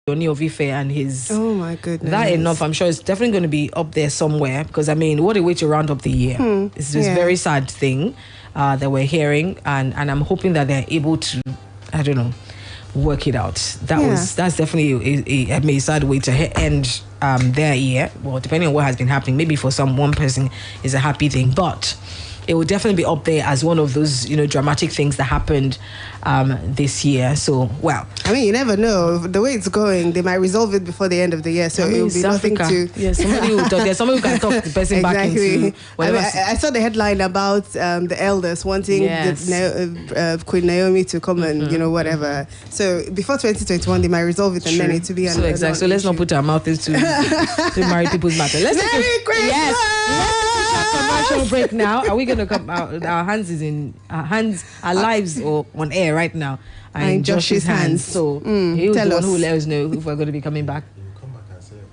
Oni of Ife and his... Oh my goodness. That enough, I'm sure it's definitely going to be up there somewhere, because I mean, what a way to round up the year. It's this very sad thing that we're hearing, and I'm hoping that they're able to, I don't know, work it out. That's definitely a sad way to end their year. Well, depending on what has been happening, maybe for one person is a happy thing, but it will definitely be up there as one of those, dramatic things that happened this year. So, well, I mean, you never know. The way it's going, they might resolve it before the end of the year. So it will be nothing to... Yeah, there's somebody who can talk the person back into whatever. I saw the headline about the elders wanting Queen Naomi to come and, whatever. So before 2021, they might resolve it, and then it will be... So exactly. So let's not put our mouth into married people's matter. Merry Christmas! Yes. Commercial break now. Are we going to come out? Our lives are on air right now are in Josh's hands. So he was the one who will let us know if we're going to be coming back.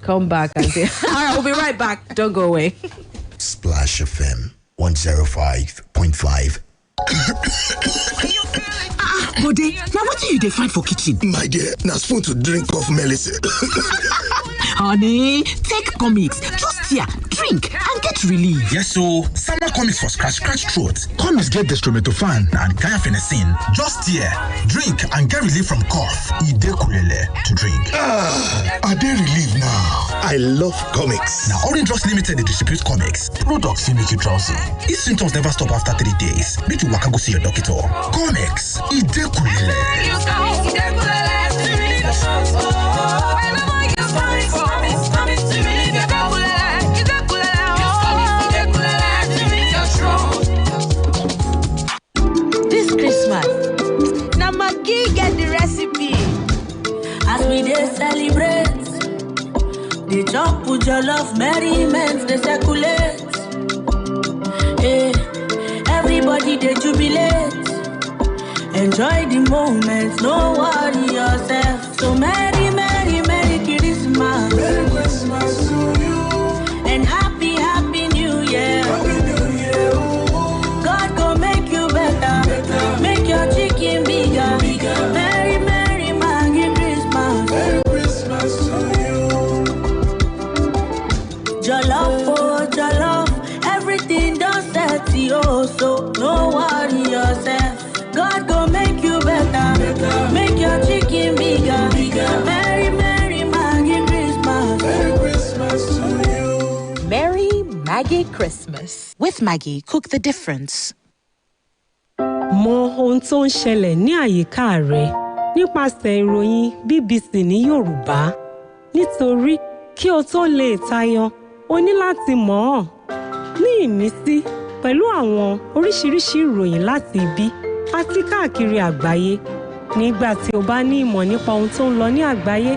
Come back and say. All right, we'll be right back. Don't go away. Splash FM 105.5. Bode, now what do you find for kitchen? My dear, now spoon to drink of medicine. Honey, take comics. Just here, drink and get relief. Yes, so summer comics for scratch throat. Comics get dextromethorphan and guanfacine. Just here, drink and get relief from cough. Ide kulele to drink. Are they relief now? I love comics. Now, Orange Drugs Limited, they distribute comics. Products will make you drowsy. If symptoms never stop after 3 days, make you waka go see your doctor. Comics, Ide kulele. This Christmas, now Maggie get the recipe. As we dey celebrate, the chop with your love merriment they circulate. Hey, everybody they jubilate. Enjoy the moment, no worry yourself. So merry, merry, merry Christmas. Merry Christmas to you. And happy, happy New Year. Happy New Year. God go make you better. Make your chicken bigger. Merry, merry, merry Christmas. Merry Christmas to you. Jollof, oh jollof, everything done set you. So no worry yourself. God go make you better. Make your chicken bigger. Merry, merry, merry Christmas. Merry Christmas to you. Merry Maggie Christmas. With Maggie, cook the difference. Mọ ohun tó ń ṣẹlẹ̀ ní àyíká rẹ nípasẹ̀ ìròyìn BBC ní Yorùbá. Nítorí kí o tó lè tayọ, o ní láti mọ̀ ọ́. Ní ìmísí pẹ̀lú àwọn oríṣiríṣi ìròyìn láti ibi àti káàkiri àgbáyé. Nígbà tí o bá ní ìmọ̀ nípa ohun tó ń lọ ní àgbáyé,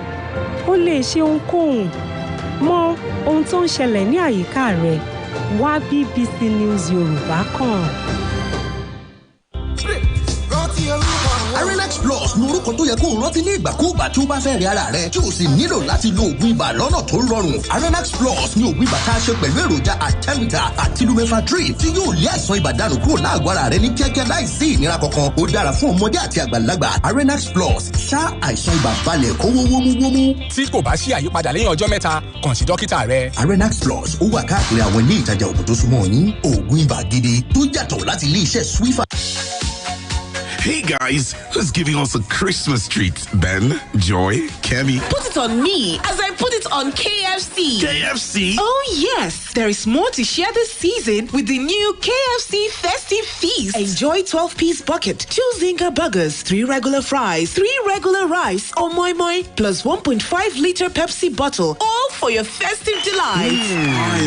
o lè ṣe ohunkóhun. Mọ ohun tó ń ṣẹlẹ̀ ní àyíká rẹ. Wá BBC News Yorùbá kàn. Arenax Plus ní orúkọ tó yẹ kó rántí ní ìgbàkúùgbà tí ó bá fẹ́ rí ara rẹ̀ tí o sì nílò láti lo oògùn ibà lọ́nà tó rọrùn. Arenax Plus ní oògùn ibà tá a ṣe pẹ̀lú èròjà artemether àti lumefantrine tí yóò lé àìsàn ibà dànù kúrò láàgọ́ ara rẹ ní kíákíá láìsí ìnira kankan. Ó dára fún ọmọdé àti àgbàlagbà. Arenax Plus ṣá àìsàn ibà balẹ̀ kó wómúwómú. Tí kò bá sí àyípadà lẹ́yìn ọjọ́ mẹ́ta, kàn sí dókítà rẹ. Arenax Plus ó wà káàkiri àwọn ilé ìtajà oògùn tó súnmọ́ yín. Oògùn ibà gidi tó yàtọ̀ láti ilé iṣẹ́ Swiffer. Hey guys, who's giving us a Christmas treat? Ben, Joy, Kemi. Put it on me as I put it on KFC. KFC? Oh yes, there is more to share this season with the new KFC Festive Feast. Enjoy 12-piece bucket, 2 Zinga burgers, 3 regular fries, 3 regular rice, or moi moi, plus 1.5-liter Pepsi bottle, all for your festive delight. I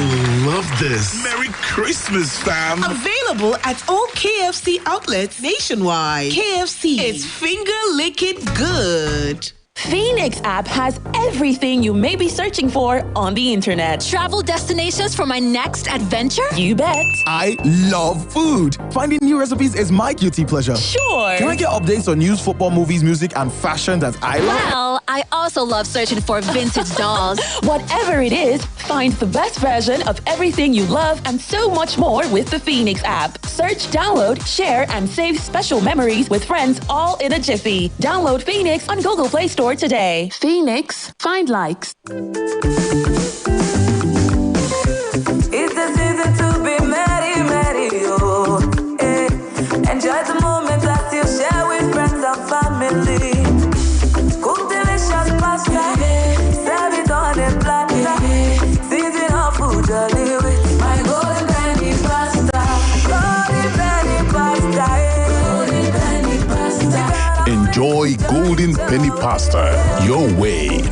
love this. Merry Christmas, fam. Available at all KFC outlets nationwide. KFC, it's finger-licking good. Phoenix app has everything you may be searching for on the internet. Travel destinations for my next adventure? You bet. I love food. Finding new recipes is my guilty pleasure. Sure. Can I get updates on news, football, movies, music, and fashion that I love? Well, I also love searching for vintage dolls. Whatever it is, find the best version of everything you love and so much more with the Phoenix app. Search, download, share, and save special memories with friends all in a jiffy. Download Phoenix on Google Play Store today. Phoenix, find likes. It's the season to be merry, merry, oh. Enjoy the moment that you share with friends and family. Cook delicious pasta, serve it on a platter. Season of food, jolly with my golden penny pasta. Golden penny pasta, golden penny pasta. Enjoy Golden Penny Pasta your way.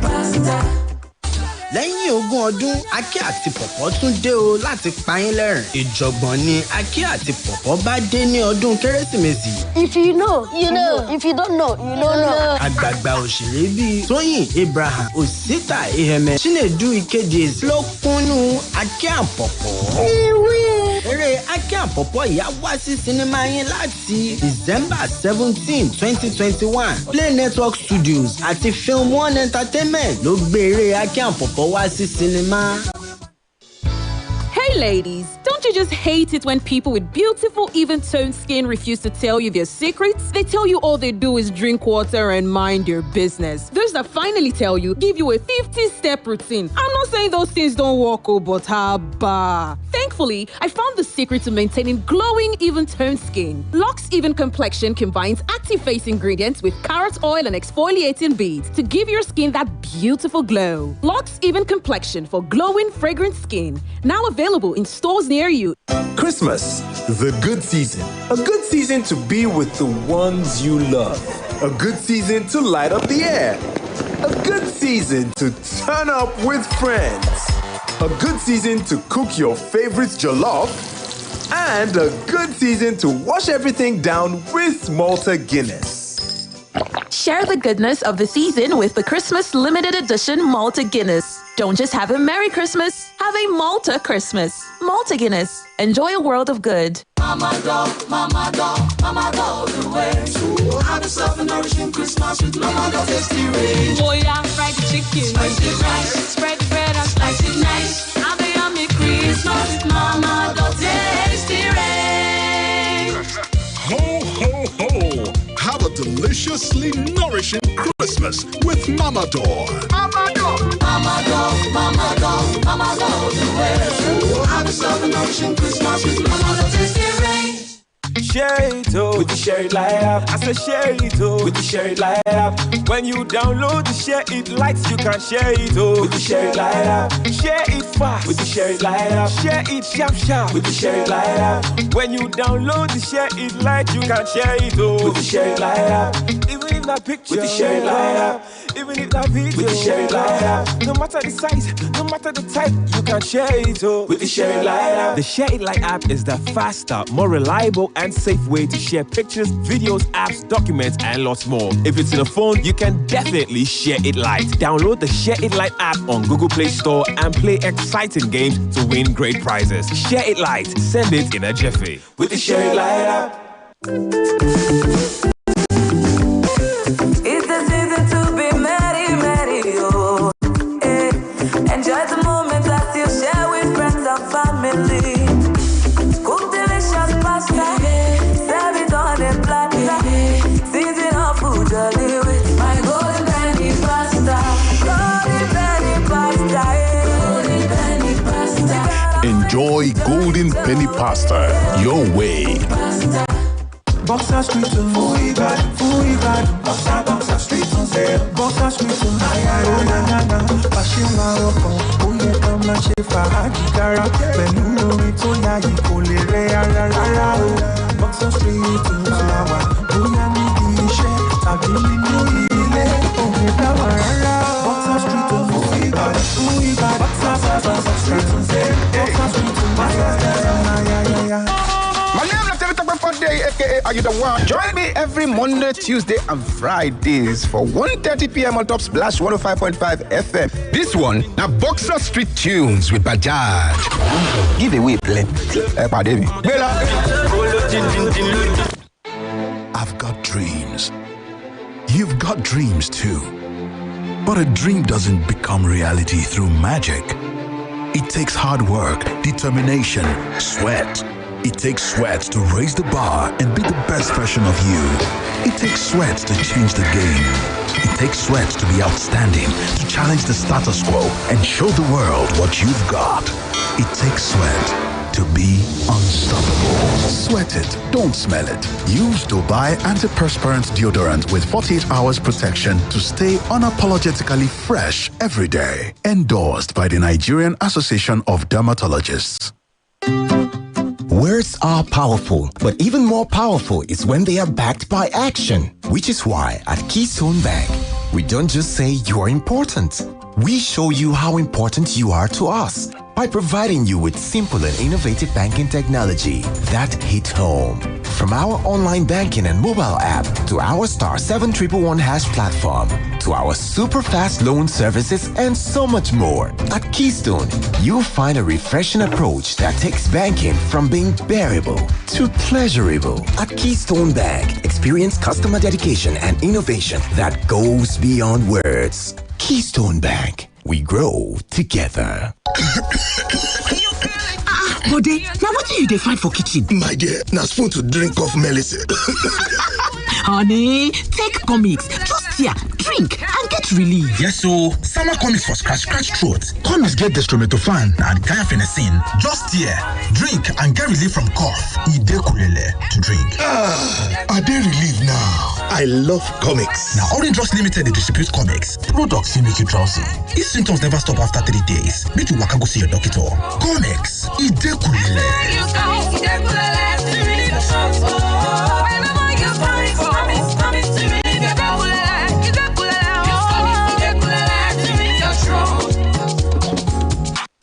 Lẹ́yìn ogún ọdún, Aké àti Pọ̀pọ̀ tún dé o láti pa yín lẹ́rìn. Ìjọ̀gbọ̀n ni Aké àti Pọ̀pọ̀ bá dé ní ọdún Kérésìmesì. If you know, you know. If you don't know, you don't know. Àgbààgbà òṣèré bíi Tóyìn Abraham, Osita Eheme, Chinedu Ikeje ló kúnnú Aké and Pọ̀pọ̀. Eré Aké and Pọ̀pọ̀ yìí á wá sí sinimá yín láti December 17, 2021. Play Network Studios àti Film One Entertainment ló gbé eré Aké and Pọ̀pọ̀ wá sí sinimá. Hey ladies, don't you just hate it when people with beautiful even-toned skin refuse to tell you their secrets? They tell you all they do is drink water and mind their business. Those that finally tell you, give you a 50-step routine. I'm not saying those things don't work, but haba. Thankfully, I found the secret to maintaining glowing, even-toned skin. Lux Even Complexion combines active face ingredients with carrot oil and exfoliating beads to give your skin that beautiful glow. Lux Even Complexion for glowing, fragrant skin. Now available in stores near you. Christmas, the good season. A good season to be with the ones you love. A good season to light up the air. A good season to turn up with friends. A good season to cook your favorite jollof. And a good season to wash everything down with Malta Guinness. Share the goodness of the season with the Christmas limited edition Malta Guinness. Don't just have a Merry Christmas, have a Malta Christmas. Malta Guinness. Enjoy a world of good. Mama go the way. So have yourself a nourishing Christmas with Mama Go tasty range. Oh yeah, fried chicken, spicy rice, spread the bread and slice it nice. Have a yummy Christmas with Mama Go tasty range. Ho, ho, ho! Have a deliciously nourishing Christmas with Mama Dor. Mama go the way. So have yourself a nourishing Christmas with Mama Go tasty range. Share it with the Share It Light app. I said share it with the Share It Light app. When you download the Share It Lights, you can share it with the Share It Light app. Share it fast with the Share It Light app. Share it sharp with the Share It Light app. When you download the Share It Light, you can share it with the Share It Light app. Even if that picture with the Share It Light app. Even if that video with the Share It Light app. No matter the size, no matter the type, you can share it with the Share It Light app. The Share It Light app is the faster, more reliable and safe way to share pictures, videos, apps, documents, and lots more. If it's in a phone, you can definitely Share It Light. Download the Share It Light app on Google Play Store and play exciting games to win great prizes. Share It Light. Send it in a jiffy. With the Share It Light app. It's the season to be merry, merry, oh. Enjoy the moment that you share with friends and family. Cook delicious pasta, serve it on a platter. Season of food, jolly with my golden penny pasta. Golden penny pasta, golden penny pasta. Enjoy Golden Penny Pasta your way. Boxer Street to Fuigad. Boxer Street to Zero. Boxer Street to Ayana. Pashima Roko, Oye Kama Shefa Hajikara. Benuri to Yayi Kole Rea. Boxer Street to Flower. Oya Nidishe, Tabili Nuile, Oye Dawara. Boxer Street to Fuigad. Boxer Street to Zero. Boxer Street to Ayana. My name is Lieutenant Day, aka Are You The One? Join me every Monday, Tuesday, and Fridays for 1:30 p.m. on Top Splash 105.5 FM. This one, now Boxer Street Tunes with Bajaj. Give away plenty. I've got dreams. You've got dreams too. But a dream doesn't become reality through magic. It takes hard work, determination, sweat. It takes sweat to raise the bar and be the best version of you. It takes sweat to change the game. It takes sweat to be outstanding, to challenge the status quo and show the world what you've got. It takes sweat to be unstoppable. Sweat it, don't smell it. Use Dubai antiperspirant deodorant with 48 hours protection to stay unapologetically fresh every day. Endorsed by the Nigerian Association of Dermatologists. Words are powerful, but even more powerful is when they are backed by action. Which is why at Keystone Bank, we don't just say you are important. We show you how important you are to us by providing you with simple and innovative banking technology that hit home. From our online banking and mobile app to our star 7111 hash platform to our super fast loan services and so much more. At Keystone, you'll find a refreshing approach that takes banking from being bearable to pleasurable. At Keystone Bank, experience customer dedication and innovation that goes beyond words. Keystone Bank, we grow together. Bode, now what do you find for kitchen? My dear, na spoon to drink of medicine. Honey, take comics. Just here, drink and get relief. Yes, so summer comics for scratch throat. Comics get dextromethorphan and guanfacine. Just here, drink and get relief from cough. Ide kulele to drink. Are they relief now? I love comics. Now, Orange Drugs Limited, they distribute comics. Products will make you drowsy. If symptoms never stop after 3 days, make you waka go see your doctor. Comics, Ide kulele.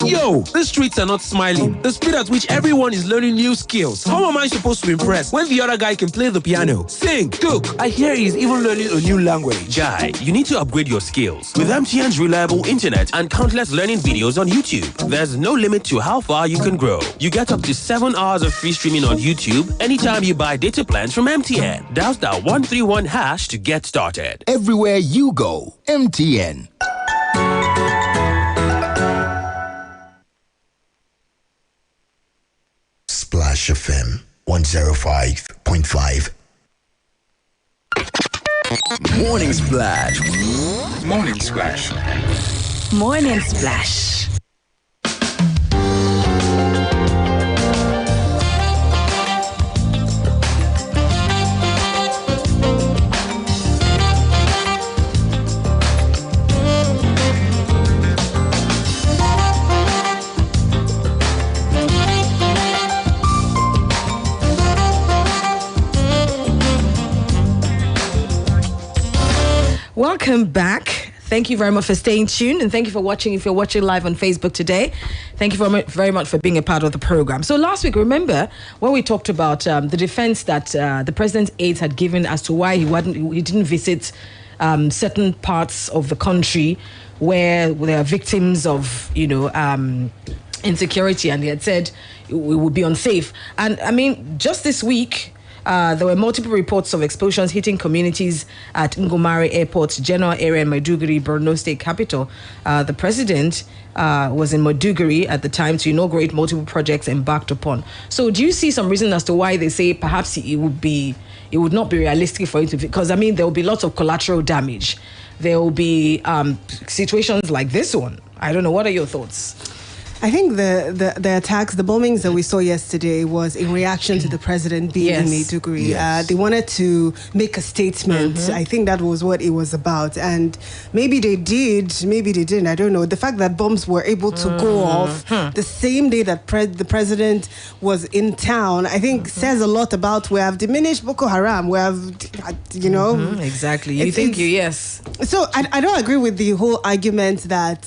Yo, the streets are not smiling. The speed at which everyone is learning new skills. How am I supposed to impress when the other guy can play the piano, sing, cook? I hear he's even learning a new language. Guy, you need to upgrade your skills with MTN's reliable internet and countless learning videos on YouTube. There's no limit to how far you can grow. You get up to 7 hours of free streaming on YouTube anytime you buy data plans from MTN. Dial star 131 hash to get started. Everywhere you go, MTN. Splash FM 105.5. Morning Splash. Morning Splash. Morning Splash. Welcome back. Thank you very much for staying tuned, and thank you for watching. If you're watching live on Facebook today, thank you very much for being a part of the program. So last week, remember when we talked about the defense that the president's aides had given as to why he didn't visit certain parts of the country where there are victims of insecurity, and he had said it would be unsafe. And I mean, just this week, there were multiple reports of explosions hitting communities at Ngomare Airport, General area in Maiduguri, Borno State capital. The president was in Maiduguri at the time to inaugurate multiple projects embarked upon. So do you see some reason as to why they say perhaps it would not be realistic for it to, because I mean, there will be lots of collateral damage. There will be situations like this one. I don't know. What are your thoughts? I think the attacks, the bombings that we saw yesterday was in reaction to the president being in Maiduguri. Yes. They wanted to make a statement. Mm-hmm. I think that was what it was about. And maybe they did, maybe they didn't. I don't know. The fact that bombs were able to go off the same day that the president was in town, I think says a lot about we have diminished Boko Haram. We have, exactly. You think yes. So I don't agree with the whole argument that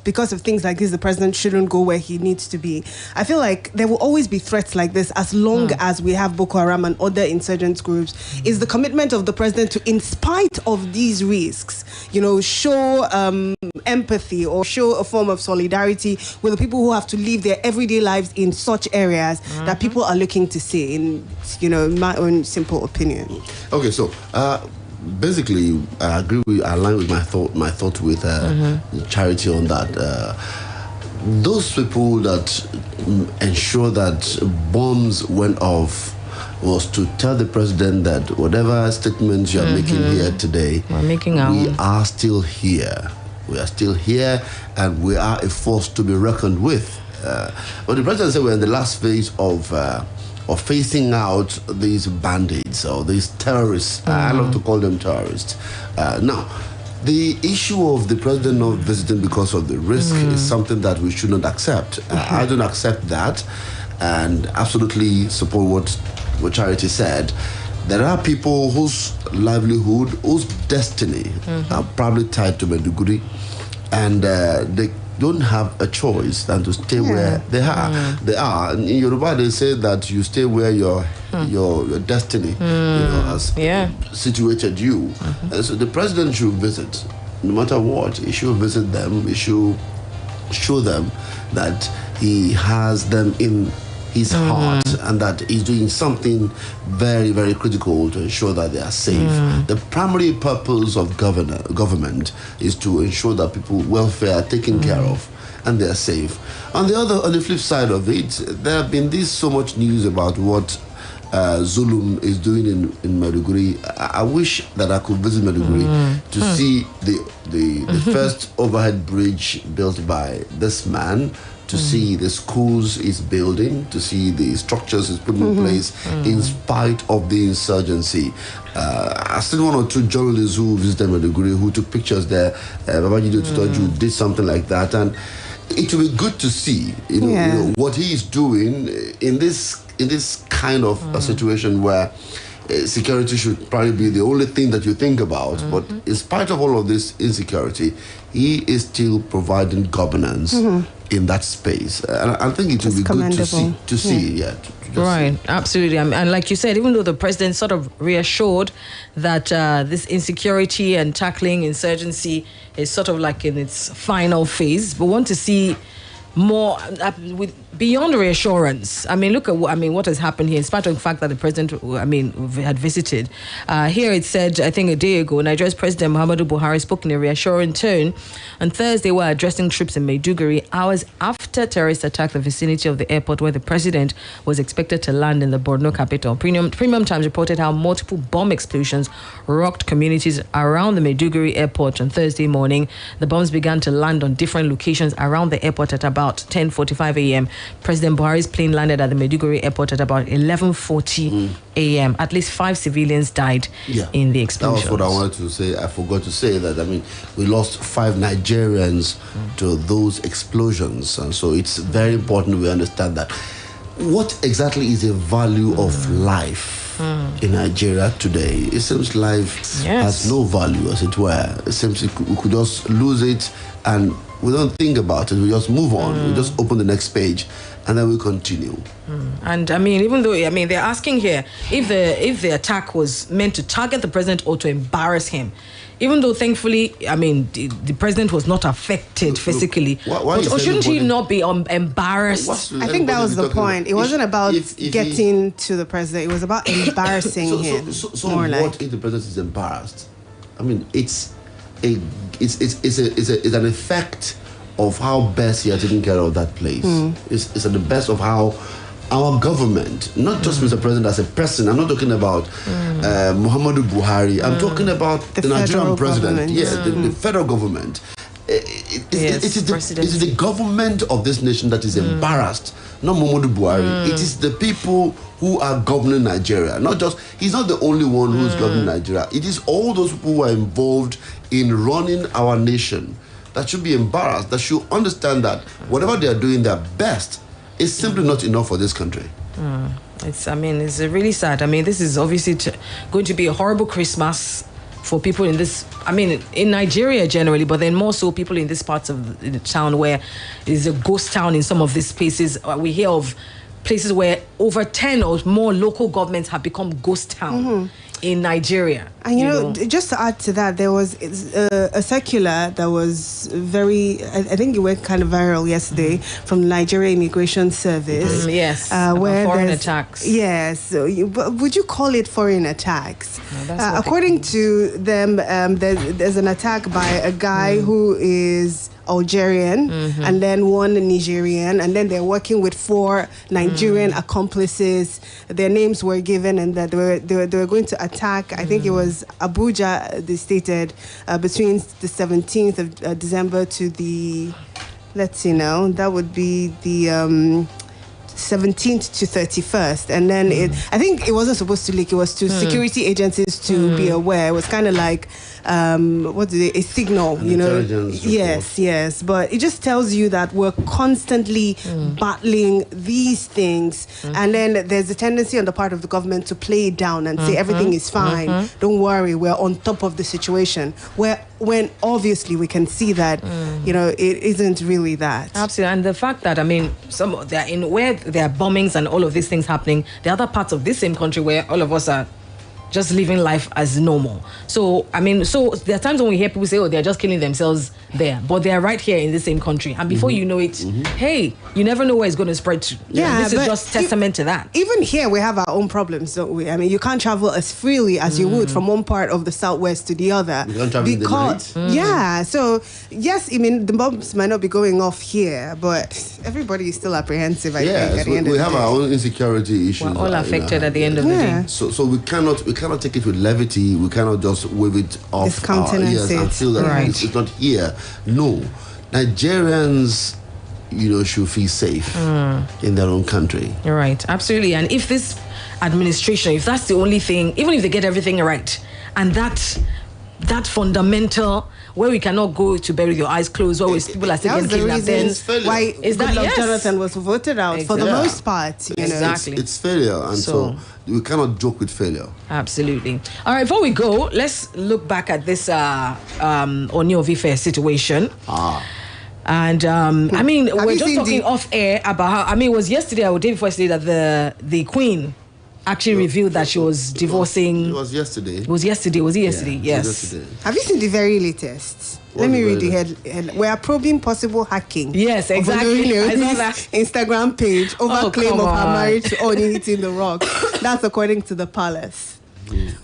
because of things like this, the president shouldn't go where he needs to be. I feel like there will always be threats like this as long as we have Boko Haram and other insurgent groups. Is the commitment of the president to, in spite of these risks, show empathy or show a form of solidarity with the people who have to live their everyday lives in such areas that people are looking to see, in my own simple opinion. Okay, so basically, I agree with, I align with my thought with Charity on that. Those people that ensure that bombs went off was to tell the president that whatever statements you are making here today, we are still here. We are still here, and we are a force to be reckoned with. But the president said we're in the last phase of phasing out these bandits or these terrorists. I love to call them terrorists. Now, the issue of the president not visiting because of the risk is something that we should not accept. I don't accept that, and absolutely support what Charity said. There are people whose livelihood, whose destiny are probably tied to Maiduguri, and they don't have a choice than to stay where they are. They are. In Yoruba, they say that you stay where your destiny has situated you. And so the president should visit, no matter what. He should visit them. He should show them that he has them in his heart, and that he's doing something very, very critical to ensure that they are safe. The primary purpose of government is to ensure that people's welfare are taken care of and they are safe. On the flip side of it, there have been so much news about what Zulum is doing in Maiduguri. I wish that I could visit Maiduguri to see the first overhead bridge built by this man, to see the schools he's building, to see the structures he's putting in place in spite of the insurgency. I've seen one or two journalists who visited Maiduguri who took pictures there. Babajide Tutoju did something like that, and it will be good to see you know, what he is doing in this kind of a situation where security should probably be the only thing that you think about. But in spite of all of this insecurity, he is still providing governance in that space. And I think it will be good to see. Right, absolutely. And like you said, even though the president sort of reassured that this insecurity and tackling insurgency is sort of like in its final phase, but want to see more with beyond reassurance. Look at what has happened here, in spite of the fact that the president, had visited. Here it said, I think a day ago, Nigeria's President Muhammadu Buhari spoke in a reassuring tone on Thursday while addressing troops in Maiduguri, hours after terrorists attacked the vicinity of the airport where the president was expected to land in the Borno capital. Premium Times reported how multiple bomb explosions rocked communities around the Maiduguri airport on Thursday morning. The bombs began to land on different locations around the airport at about 10:45 a.m. President Buhari's plane landed at the Maiduguri airport at about 11:40 a.m. At least 5 civilians died in the explosions. That was what I wanted to say. I forgot to say that. We lost 5 Nigerians to those explosions. And so it's very important we understand that. What exactly is the value of life in Nigeria today? It seems life has no value, as it were. It seems we could just lose it and we don't think about it. We just move on. We just open the next page and then we continue. And even though they're asking here if the attack was meant to target the president or to embarrass him, even though thankfully the president was not affected physically, or shouldn't he not be embarrassed? I think that was the point. It wasn't about getting to the president. It was about embarrassing him. So what if the president is embarrassed? It's an effect of how best he has taken care of that place. It's at the best of how our government, not just Mr. President as a person, I'm not talking about Muhammadu Buhari, I'm talking about the Nigerian president, the federal government. It is the government of this nation that is embarrassed, not Muhammadu Buhari. It is the people who are governing Nigeria. He's not the only one who's governing Nigeria. It is all those people who are involved in running our nation that should be embarrassed, that should understand that whatever they are doing their best is simply not enough for this country. It's really sad. This is obviously going to be a horrible Christmas for people in this, in Nigeria generally, but then more so people in this part of the town where it's a ghost town in some of these places. We hear of places where over 10 or more local governments have become ghost town. in Nigeria. And you know, just to add to that, there was a circular that was very, I think it went kind of viral yesterday from the Nigeria Immigration Service. Yes, where foreign attacks. Yes, so would you call it foreign attacks? No, according to them, there's an attack by a guy who is Algerian and then one Nigerian, and then they're working with 4 Nigerian accomplices. Their names were given, and that they were going to attack. I think it was Abuja. They stated between the 17th of December to the, let's see now, that would be the 17th to 31st, and then I think it wasn't supposed to leak. It was to security agencies to be aware. It was kind of like a signal, you know. Yes, but it just tells you that we're constantly battling these things, and then there's a tendency on the part of the government to play it down and say everything is fine, don't worry, we're on top of the situation, when obviously we can see that you know, it isn't really that. Absolutely. And the fact that, I mean, they're in where there are bombings and all of these things happening, the other parts of this same country where all of us are just living life as normal. So, I mean, there are times when we hear people say, oh, they're just killing themselves there, but they're right here in the same country. And before you know it, hey, you never know where it's going to spread to. Yeah, this is just testament to that. Even here, we have our own problems, don't we? I mean, you can't travel as freely as you would from one part of the Southwest to the other. You can't travel in the night. Yeah, so, yes, I mean, the bombs might not be going off here, but everybody is still apprehensive, I think, at the end of the day. We have our own insecurity issues. We're all affected at the end of the day. So we cannot take it with levity. We cannot just wave it off discountenance and feel that it's not here. No, Nigerians, you know, should feel safe in their own country. You're right, absolutely. And if this administration, if that's the only thing, even if they get everything right, and that fundamental, where we cannot go to bed with your eyes closed, where people are still getting kidnapped, then why is that Jonathan was voted out for the most part? You know? Exactly, it's failure, and so we cannot joke with failure. Absolutely. All right, before we go, let's look back at this Ooni of Ife situation. And I mean, we're just talking off air about how, I mean, it was yesterday or day before yesterday that the Queen actually revealed that she was divorcing. It was yesterday. Was it yesterday? Yeah, Yes. it was yesterday. Have you seen the very latest? Let me read the head. We are probing possible hacking. Yes, exactly. I saw that Instagram page over claim of her marriage to Ooni hitting the rock. That's according to the palace.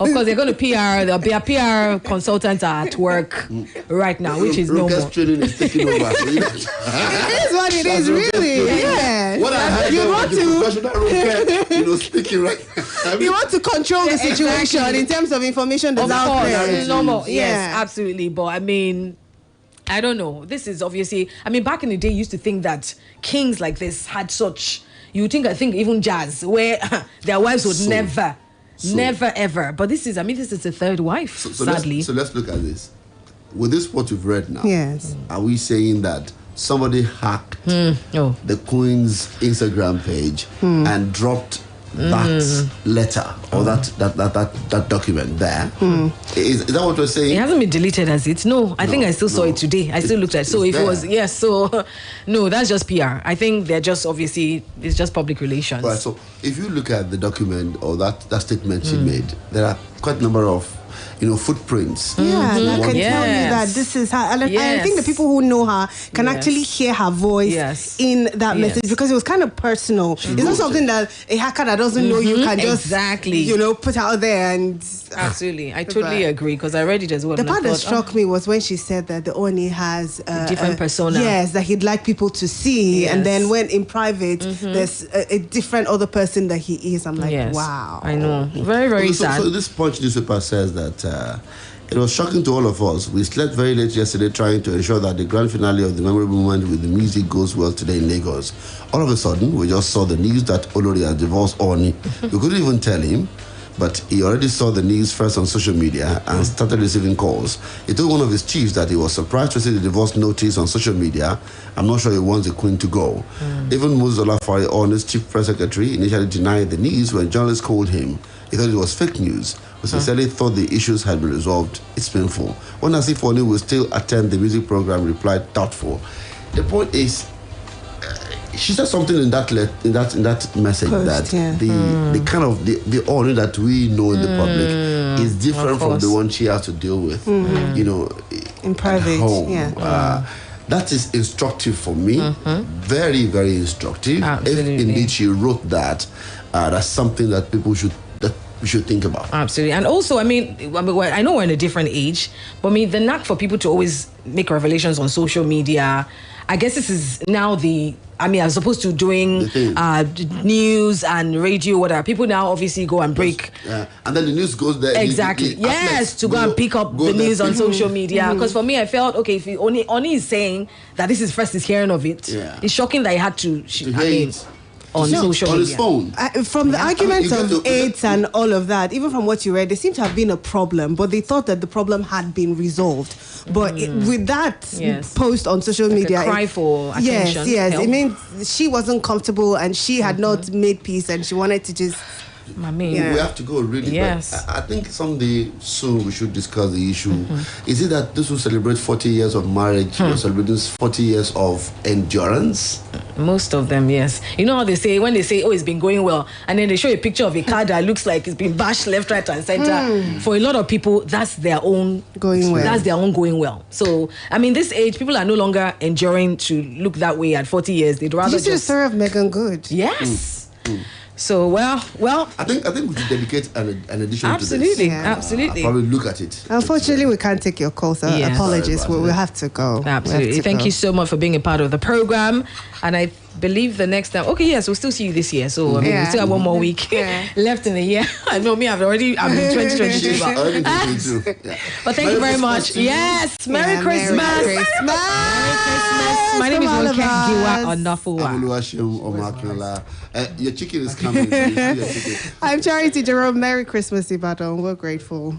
Of course, they're going to PR. There'll be a PR consultant at work right now, which is no more. Training is taking over. It is what it is, really. Yeah. What I heard, you want to, you know, speaking right. You want to control the situation in terms of information that's out there. No more. Yes, absolutely. But I mean, I don't know. This is obviously, I mean, back in the day, you used to think that kings like this had such, I think even jazz, where their wives would never ever. But this is the third wife, sadly. Let's look at this. With this, what you've read now, yes, are we saying that somebody hacked the Queen's Instagram page and dropped that letter or that document there? Is that what we're saying? It hasn't been deleted, has it? No, I think I still saw it today. I still looked at it. So if it was, no, that's just PR. I think they're just, obviously, it's just public relations. Right, so if you look at the document or that statement she made, there are quite a number of footprints. Yeah, that can tell you that this is her. And I think the people who know her can actually hear her voice in that message, because it was kind of personal. It's not something that a hacker that doesn't know you can just put out there. And absolutely, I totally agree, because I read it as well. The part that struck me was when she said that the Ooni has a different persona. Yes, that he'd like people to see, and then when in private there's a different other person that he is. I'm like, wow. I know, very, very sad. So this Punch newspaper says that it was shocking to all of us. We slept very late yesterday trying to ensure that the grand finale of the memorable moment with the music goes well today in Lagos. All of a sudden, we just saw the news that Olori had divorced Ooni. We couldn't even tell him, but he already saw the news first on social media and started receiving calls. He told one of his chiefs that he was surprised to see the divorce notice on social media. I'm not sure he wants the Queen to go. Even Oluwaseun, Ooni's chief press secretary, initially denied the news when journalists called him. He thought it was fake news. We sincerely thought the issues had been resolved. It's painful. When as if Ooni will still attend the music program, replied doubtful. The point is, she said something in that message that the kind of the honor that we know in the public is different from the one she has to deal with, you know, in private. At home. That is instructive for me. Very, very instructive. Absolutely. If indeed she wrote that, that's something that people should think about. Absolutely. And also, I mean, I know we're in a different age, but I mean, the knack for people to always make revelations on social media, I guess this is now as opposed to doing news and radio, whatever, people now obviously go and break. And then the news goes there. Exactly. Yes, to go and pick up the news on social media. Because for me, I felt, okay, if Oni is saying that this is first is hearing of it, it's shocking that he had to on social media. On his phone. From the arguments of AIDS and all of that, even from what you read, there seemed to have been a problem, but they thought that the problem had been resolved. But with that post on social media, a cry for attention. Yes. It means she wasn't comfortable and she had not made peace and she wanted to just... We have to go really back. I think someday soon we should discuss the issue. Is it that this will celebrate 40 years of marriage, or celebrating 40 years of endurance? Most of them, yes. You know how they say, when they say, oh, it's been going well, and then they show a picture of a car that looks like it's been bashed left, right, and center. For a lot of people, that's their own going well. That's their own going well. So, I mean, this age, people are no longer enduring to look that way at 40 years. They'd rather just serve Megan Good. Yes. So, well. I think we should dedicate an edition to this. Absolutely. I'll probably look at it. Unfortunately, we can't take your call, so apologies. We'll have to go. Absolutely. Thank you so much for being a part of the program. And I believe the next time, we'll still see you this year. So, I mean, we still have one more week left in the year. I know me, I'm in 2022. But thank you very much. Yes. Merry Christmas. Merry Christmas. My name is Ronke, Giwa, Onafuwa. Oluwaseun, Akinola. Your chicken is coming. I'm Charity Jerome. Merry Christmas, Ibadan. We're grateful.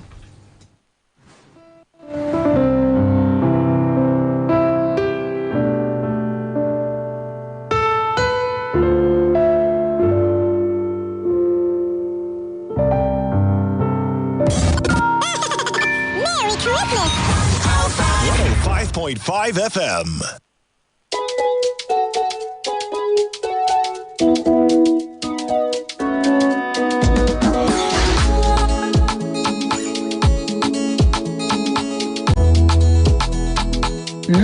Merry Christmas! 105.5 FM.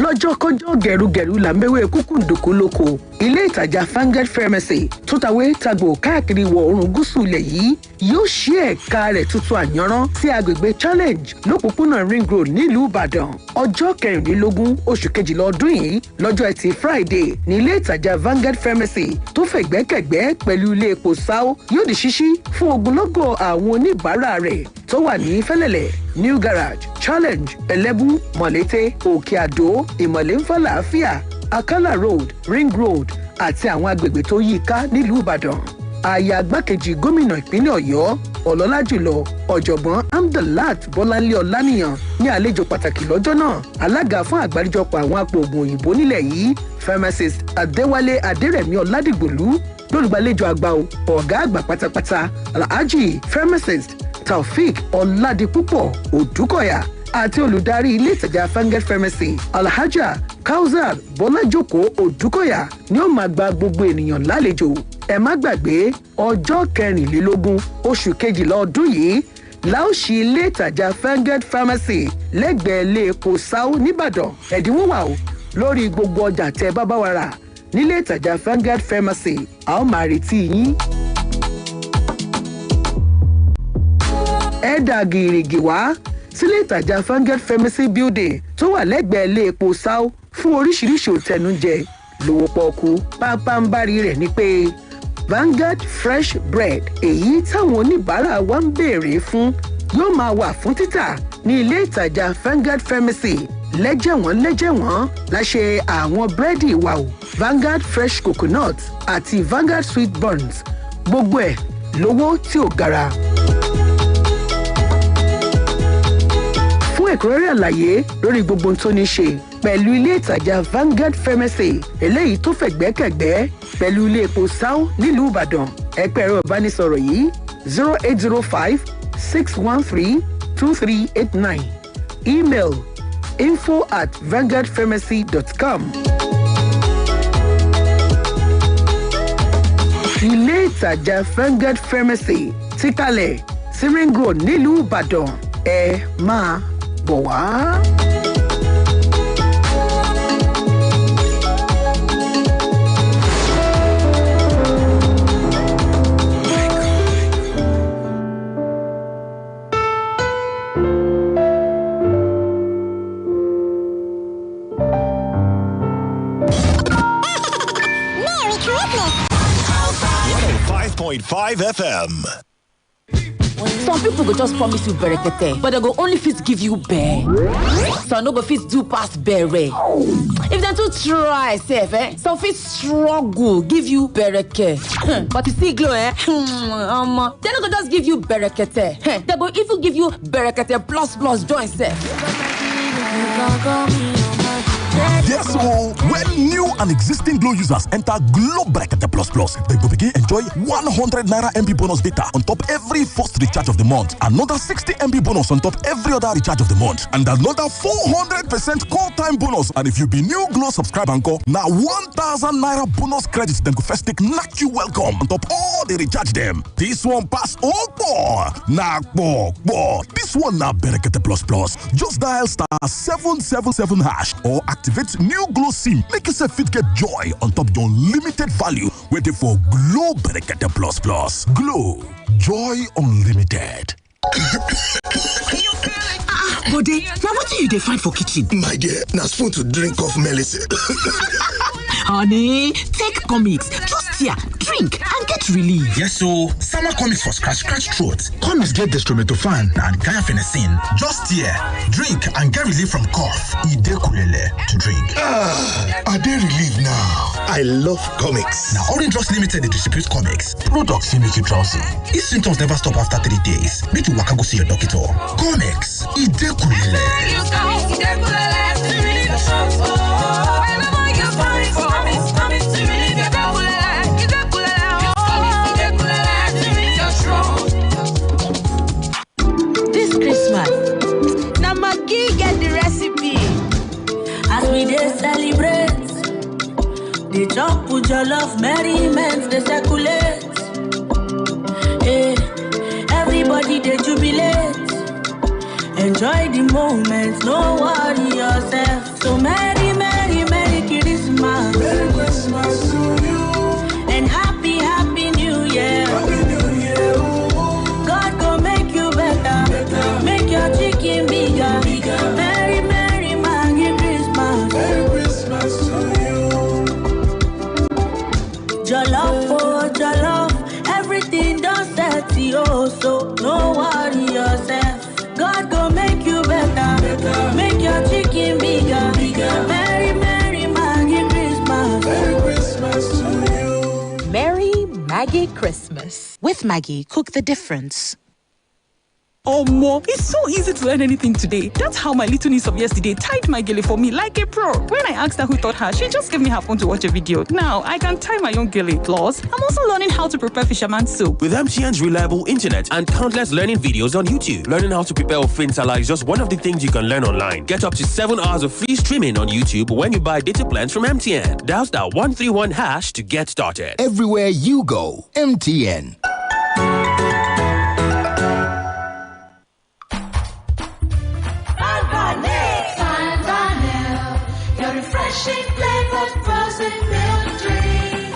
lọ́jọ́kọ́jọ́ gẹ̀rúgẹ̀rú là ń bẹ̀wé kúkúndùkú lóko ilé ìtajà Fangad Pharmacy tó tàwé tàgbò káàkiri ìwọ̀ oòrùn gúúsù ilẹ̀ yìí yóò ṣí ẹ̀ka rẹ̀ tuntun àyànrán sí agbègbè Challenge lópòpónà Ring Road nílùú Ìbàdàn ọjọ́ 14 oṣù kejìlá ọdún yìí lọ́jọ́ ẹtì Friday ní ilé ìtajà Fangad Pharmacy tó fẹ̀gbẹ́kẹ̀gbẹ́ pẹ̀lú ilé epo Sao yóò di ṣíṣí fún ogunlọ́gọ̀ àwọn oníbàárà rẹ̀ tó wà ní Fẹ́lẹ́lẹ̀ New Garage Challenge Ẹlẹ́bú Mọ̀lété Òkè Àdó Ìmọ̀lé Ńfàlàáfíà Akala Road Ring Road àti àwọn agbègbè tó yí i ká nílùú Ìbàdàn aya gbákejì gómìnà ìpínlẹ̀ Ọ̀yọ́ ọlọ́lá jùlọ ọ̀jọ̀gbọ́n Amdalat Bọ́láńlé Ọláníyàn ní àlejò pàtàkì lọ́jọ́ náà alága fún àgbáríjọpọ̀ àwọn apòògùn òyìnbó nílẹ̀ yìí pharmacist Adéwálé Adérẹ̀mí Ọládìgbòlú lólùgbàlejò àgbà ọ̀gá àgbà pátápátá Alhaji pharmacist Taofik Ọládipúpọ̀ Òdúkọ̀yà àti olùdarí ilé ìtajà Fangad Pharmacy Alhaja Kausar Bọ́lájókòó Òdúkọ̀yà ni ó máa gba gbogbo ènìyàn lálejò ẹ má gbàgbé ọjọ́ 14 oṣù kejìlá ọdún yìí la ó ṣí ilé ìtajà Fangad Pharmacy lẹ́gbẹ̀ẹ́ ilé epo Sao nìbàdàn ẹ̀dínwó wà ó lórí gbogbo ọjà tẹ́ bá bá wa rà nílé ìtajà Fangad Pharmacy a ó máa retí yín. ẹ dà gìrìgì wá sílé ìtajà Fangad Pharmacy building tó wà lẹ́gbẹ̀ẹ́ ilé epo Sao fún oríṣiríṣi òtẹnujẹ lówó pọ́ọ́kú pápánbárí rẹ̀ ni pé Fangad fresh bread èyí táwọn oníbàárà wa ń béèrè fún yóò máa wà fún títà ní ilé ìtajà Fangad Pharmacy lẹ́jẹ̀wọ́n láṣẹ àwọn búrẹ́dì wa o Fangad fresh coconut àti Fangad sweet buns gbogbo ẹ̀ lówó tí ò gara. fún ẹ̀kúnrẹ́rẹ́ àlàyé lórí gbogbo tó ní ṣe pẹ̀lú ilé ìtajà Fangad Pharmacy eléyìí tó fẹ̀gbẹ́kẹ̀gbẹ́ pẹ̀lú ilé epo Sao nílùú Ìbàdàn ẹ̀pẹ́ ẹ̀rọ ìbánisọ̀rọ̀ yìí 0805-613-2389 email info@vanguardpharmacy.com. ilé ìtajà Vanguard Pharmacy ti kalẹ̀ sí Ring Road nílùú Ìbàdàn. Ẹ máa bọ̀ wá. Merry Christmas! 105.5 FM. Some people go just promise you berekete, but they go only fit give you bear. Some no go fit do past bere. If they too try, some fit struggle give you bereke. But you see glow, they no go just give you berekete. They go even give you berekete plus join sef. Yes, so when new and existing Glow users enter Glow Bracket Plus, they will begin enjoy 100 Naira MB bonus data on top every first recharge of the month, another 60 MB bonus on top every other recharge of the month, and another 400% call time bonus. And if you be new Glow subscriber encore, now 1,000 Naira bonus credits, then go first take knock you welcome on top all the recharge them. This one pass all four. This one now Bracket Plus. Just dial *777# or activate new Glow SIM. Make yourself fit get joy on top your unlimited value. Waiting for Glow Bracket Plus. Glow, joy unlimited. Bode, now what do you define for kitchen? My dear, now spoon to drink off medicine. Honey, take comics. Just here, drink and get relief. Yes, so summer comics for scratch throat. Comics get dextromethorphan and guanfacine. Just here, drink and get relief from cough. Ide kulele to drink. Are they relieved now? I love comics. Now, Orange Drugs Limited, they distribute comics. Products will make you drowsy. If symptoms never stop after 3 days, make you waka go see your doctor. Comics, Ide kulele. This Christmas, now Maggie get the recipe. As we dey celebrate, the chop with your love, merriment, they circulate. Hey, everybody they jubilate. Enjoy the moment, no worry yourself. So Merry Christmas. Merry Christmas to you. And Happy New Year. Happy New Year. God go make you better. Make your chicken bigger. Merry Christmas. Merry Christmas to you. Jollof, everything done set you. So no worry yourself. God go make you better. Make your chicken bigger. Merry Christmas. Merry Christmas to you. Merry Maggie Christmas. With Maggie, cook the difference. Omo, it's so easy to learn anything today. That's how my little niece of yesterday tied my gele for me like a pro. When I asked her who taught her, she just gave me her phone to watch a video. Now, I can tie my own gele. Plus, I'm also learning how to prepare fisherman's soup. With MTN's reliable internet and countless learning videos on YouTube, learning how to prepare Ofin Sala is just one of the things you can learn online. Get up to 7 hours of free streaming on YouTube when you buy data plans from MTN. Dial *131# to get started. Everywhere you go, MTN. Refreshing flavored frozen milk drink.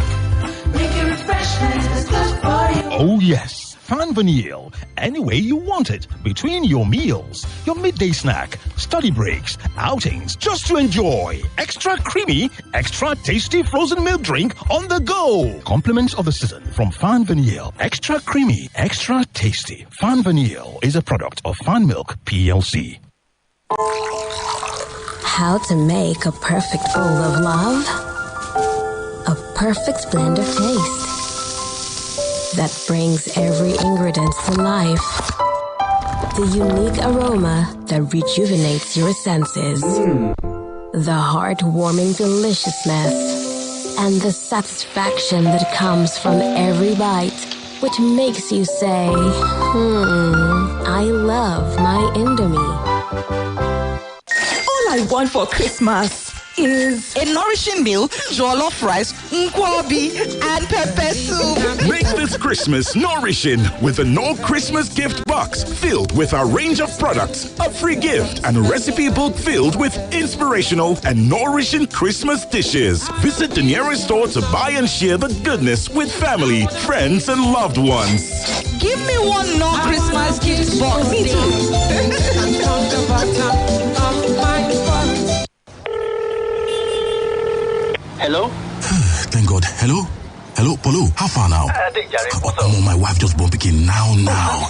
Make your refreshment is good for you. Oh yes, Fan Vanille. Any way you want it. Between your meals, your midday snack, study breaks, outings, just to enjoy. Extra creamy, extra tasty frozen milk drink on the go. Compliments of the season from Fan Vanille. Extra creamy, extra tasty. Fan Vanille is a product of Fan Milk PLC. How to make a perfect bowl of love? A perfect blend of taste that brings every ingredient to life. The unique aroma that rejuvenates your senses. The heartwarming deliciousness and the satisfaction that comes from every bite, which makes you say, I love my Indomie. All I want for Christmas is a nourishing meal, jollof rice, nkwobi, and pepper soup. Make this Christmas nourishing with the Knorr Christmas gift box filled with our range of products, a free gift, and a recipe book filled with inspirational and nourishing Christmas dishes. Visit the nearest store to buy and share the goodness with family, friends, and loved ones. Give me one Knorr Christmas gift box. Me too. Hello? Thank God. Hello? Hello, Polo. How far now? My wife just born picking now.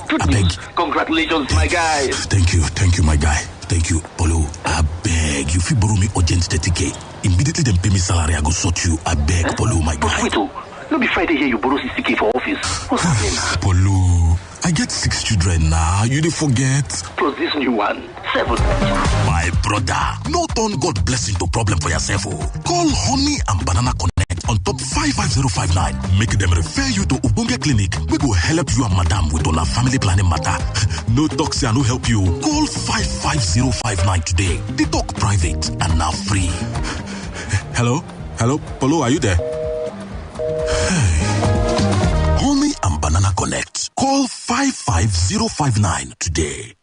I beg. Congratulations, my guy. Thank you, my guy. Thank you, Polo. I beg. You fit borrow me urgent 30K. Immediately then pay me salary, I go sort you. I beg, Polo, my guy. Wait, no be Friday here you borrow 60K for office. What's happening? Polo, I get 6 children now. You didn't forget. Plus this new one, 7. My brother, no turn God blessing to problem for yourself. Call Honey and Banana Connect on top 55059. Make them refer you to Ubunge Clinic. We go help you and Madam with all our family planning matter. No talks and no help you. Call 55059 today. The talk private and now free. Hello, Polo, are you there? Hey. Honey and Banana Connect. Call 55059 today.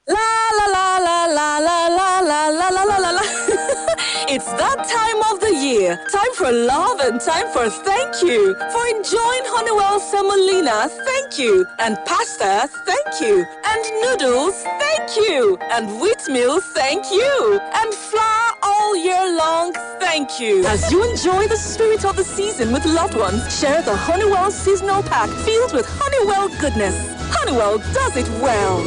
La la la la la la la la la la la la. It's that time of the year. Time for love and time for thank you. For enjoying Honeywell semolina, thank you. And pasta, thank you. And noodles, thank you. And wheat meal, thank you. And flour all year long, thank you. As you enjoy the spirit of the season with loved ones, share the Honeywell seasonal pack filled with Honeywell goodness. Honeywell does it well.